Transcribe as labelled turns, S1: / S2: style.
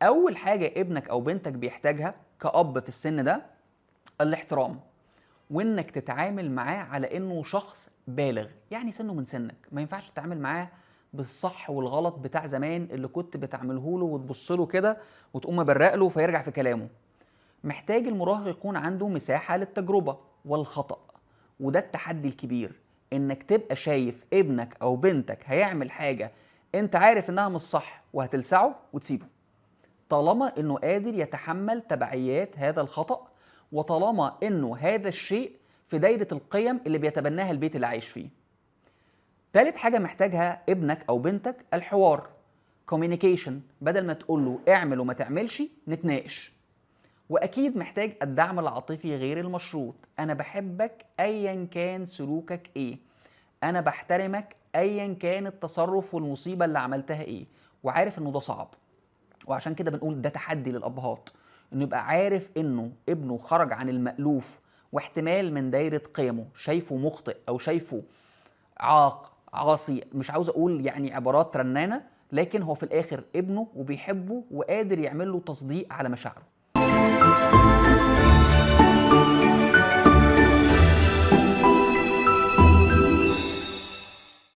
S1: اول حاجه ابنك او بنتك بيحتاجها كأب في السن ده الاحترام، وانك تتعامل معاه على انه شخص بالغ، يعني سنه من سنك، ما ينفعش تتعامل معاه بالصح والغلط بتاع زمان اللي كنت بتعمله له وتبص له كده وتقوم مبرق له فيرجع في كلامه. محتاج المراهق يكون عنده مساحة للتجربة والخطأ، وده التحدي الكبير، انك تبقى شايف ابنك او بنتك هيعمل حاجة انت عارف انها مش صح وهتلسعه وتسيبه، طالما انه قادر يتحمل تبعيات هذا الخطأ، وطالما انه هذا الشيء في دايرة القيم اللي بيتبناها البيت اللي عايش فيه. تالت حاجة محتاجها ابنك او بنتك الحوار، communication، بدل ما تقول له اعمل وما تعملش نتناقش. واكيد محتاج الدعم العاطفي غير المشروط، انا بحبك ايا كان سلوكك ايه، انا بحترمك ايا كان التصرف والمصيبة اللي عملتها ايه، وعارف انه ده صعب، وعشان كده بنقول ده تحدي للأبهات، إنه يبقى عارف إنه ابنه خرج عن المألوف واحتمال من دايرة قيمه، شايفه مخطئ أو شايفه عاق عاصي، مش عاوز أقول يعني عبارات رنانة، لكن هو في الآخر ابنه وبيحبه وقادر يعمل له تصديق على مشاعره.